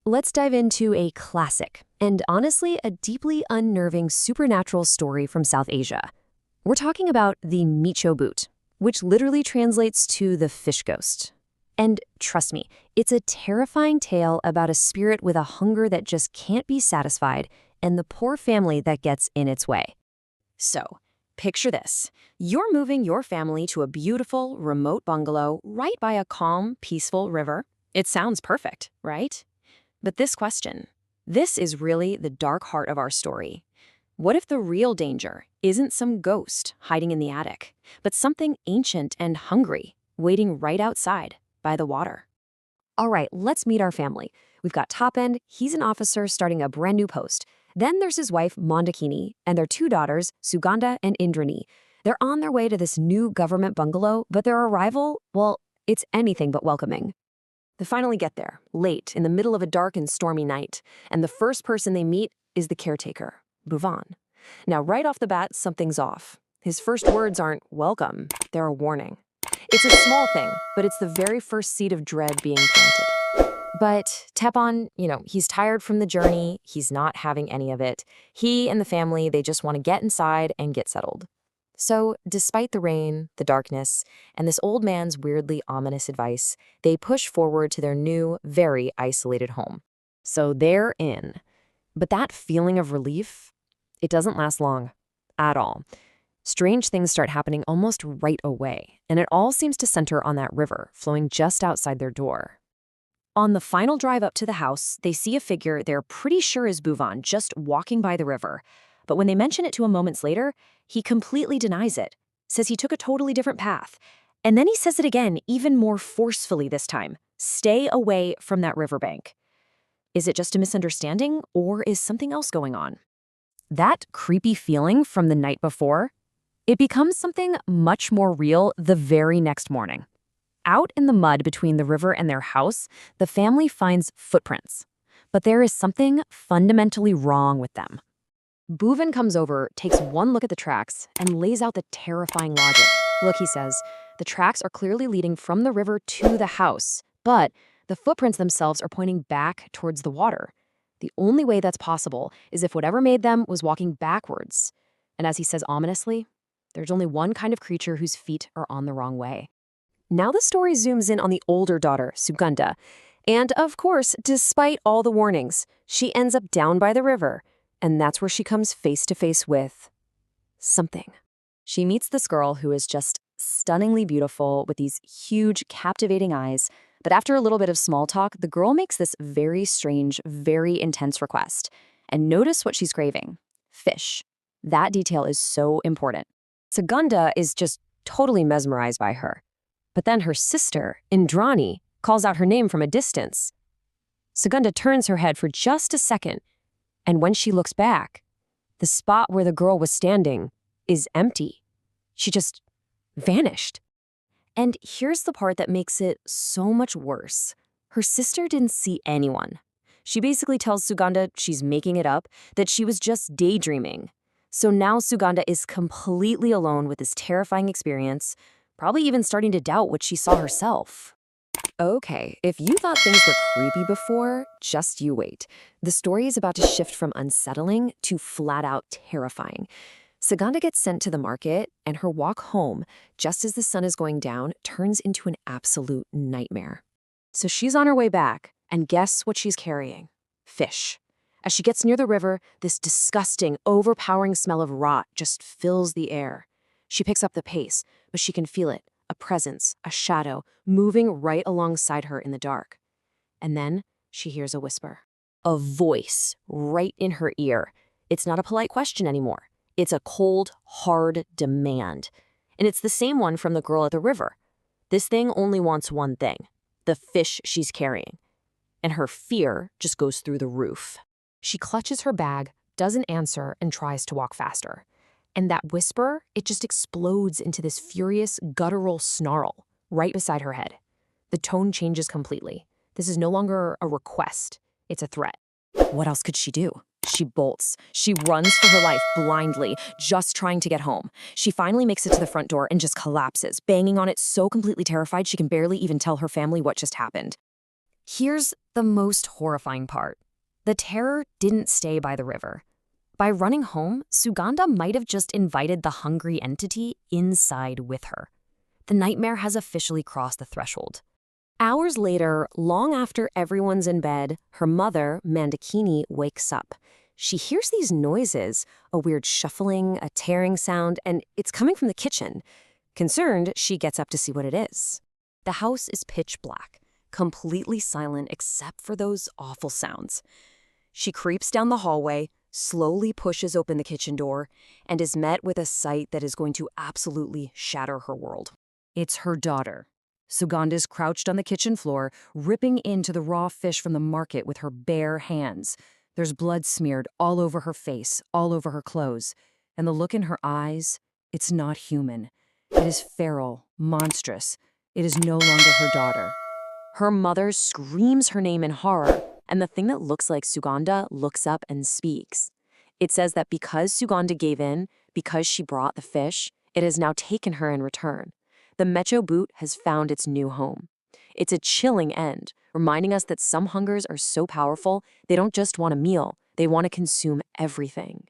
Let's dive into a classic, and honestly, a deeply unnerving supernatural story from South Asia. We're talking about the Mecho Bhoot, which literally translates to the fish ghost. And trust me, it's a terrifying tale about a spirit with a hunger that just can't be satisfied and the poor family that gets in its way. So, picture this. You're moving your family to a beautiful, remote bungalow right by a calm, peaceful river. It sounds perfect, right? But this is really the dark heart of our story. What if the real danger isn't some ghost hiding in the attic, but something ancient and hungry waiting right outside by the water? All right, let's meet our family. We've got Tapan, he's an officer starting a brand new post. Then there's his wife, Mandakini, and their two daughters, Sugandha and Indrani. They're on their way to this new government bungalow, but their arrival, well, it's anything but welcoming. They finally get there, late, in the middle of a dark and stormy night, and the first person they meet is the caretaker, Bhuvan. Now, right off the bat, something's off. His first words aren't welcome, they're a warning. It's a small thing, but it's the very first seed of dread being planted. But Tapan, he's tired from the journey. He's not having any of it. He and the family, they just want to get inside and get settled. So, despite the rain, the darkness, and this old man's weirdly ominous advice, they push forward to their new, very isolated home. So they're in. But that feeling of relief, it doesn't last long at all. Strange things start happening almost right away, and it all seems to center on that river flowing just outside their door. On the final drive up to the house, they see a figure they're pretty sure is Bhuvan just walking by the river. But when they mention it to him moments later, he completely denies it, says he took a totally different path. And then he says it again, even more forcefully this time. Stay away from that riverbank. Is it just a misunderstanding, or is something else going on? That creepy feeling from the night before, it becomes something much more real the very next morning. Out in the mud between the river and their house, the family finds footprints. But there is something fundamentally wrong with them. Bhuvan comes over, takes one look at the tracks, and lays out the terrifying logic. Look, he says, the tracks are clearly leading from the river to the house, but the footprints themselves are pointing back towards the water. The only way that's possible is if whatever made them was walking backwards. And as he says ominously, there's only one kind of creature whose feet are on the wrong way. Now the story zooms in on the older daughter, Sugandha. And of course, despite all the warnings, she ends up down by the river. And that's where she comes face to face with something. She meets this girl who is just stunningly beautiful with these huge, captivating eyes. But after a little bit of small talk, the girl makes this very strange, very intense request. And notice what she's craving. Fish. That detail is so important. Sugandha is just totally mesmerized by her. But then her sister, Indrani, calls out her name from a distance. Sugandha turns her head for just a second, and when she looks back, the spot where the girl was standing is empty. She just vanished. And here's the part that makes it so much worse. Her sister didn't see anyone. She basically tells Sugandha she's making it up, that she was just daydreaming. So now Sugandha is completely alone with this terrifying experience, probably even starting to doubt what she saw herself. Okay, if you thought things were creepy before, just you wait. The story is about to shift from unsettling to flat-out terrifying. Sugandha gets sent to the market, and her walk home, just as the sun is going down, turns into an absolute nightmare. So she's on her way back, and guess what she's carrying? Fish. As she gets near the river, this disgusting, overpowering smell of rot just fills the air. She picks up the pace, but she can feel it, a presence, a shadow, moving right alongside her in the dark. And then she hears a whisper. A voice right in her ear. It's not a polite question anymore. It's a cold, hard demand. And it's the same one from the girl at the river. This thing only wants one thing, the fish she's carrying. And her fear just goes through the roof. She clutches her bag, doesn't answer, and tries to walk faster. And that whisper, it just explodes into this furious, guttural snarl right beside her head. The tone changes completely. This is no longer a request, it's a threat. What else could she do? She bolts. She runs for her life blindly, just trying to get home. She finally makes it to the front door and just collapses, banging on it so completely terrified she can barely even tell her family what just happened. Here's the most horrifying part. The terror didn't stay by the river. By running home, Sugandha might have just invited the hungry entity inside with her. The nightmare has officially crossed the threshold. Hours later, long after everyone's in bed, her mother, Mandakini, wakes up. She hears these noises, a weird shuffling, a tearing sound, and it's coming from the kitchen. Concerned, she gets up to see what it is. The house is pitch black, completely silent except for those awful sounds. She creeps down the hallway, slowly pushes open the kitchen door, and is met with a sight that is going to absolutely shatter her world. It's her daughter. Sugandha's crouched on the kitchen floor, ripping into the raw fish from the market with her bare hands. There's blood smeared all over her face, all over her clothes. And the look in her eyes, it's not human. It is feral, monstrous. It is no longer her daughter. Her mother screams her name in horror, and the thing that looks like Sugandha looks up and speaks. It says that because Sugandha gave in, because she brought the fish, it has now taken her in return. The Mecho Bhoot has found its new home. It's a chilling end, reminding us that some hungers are so powerful, they don't just want a meal, they want to consume everything.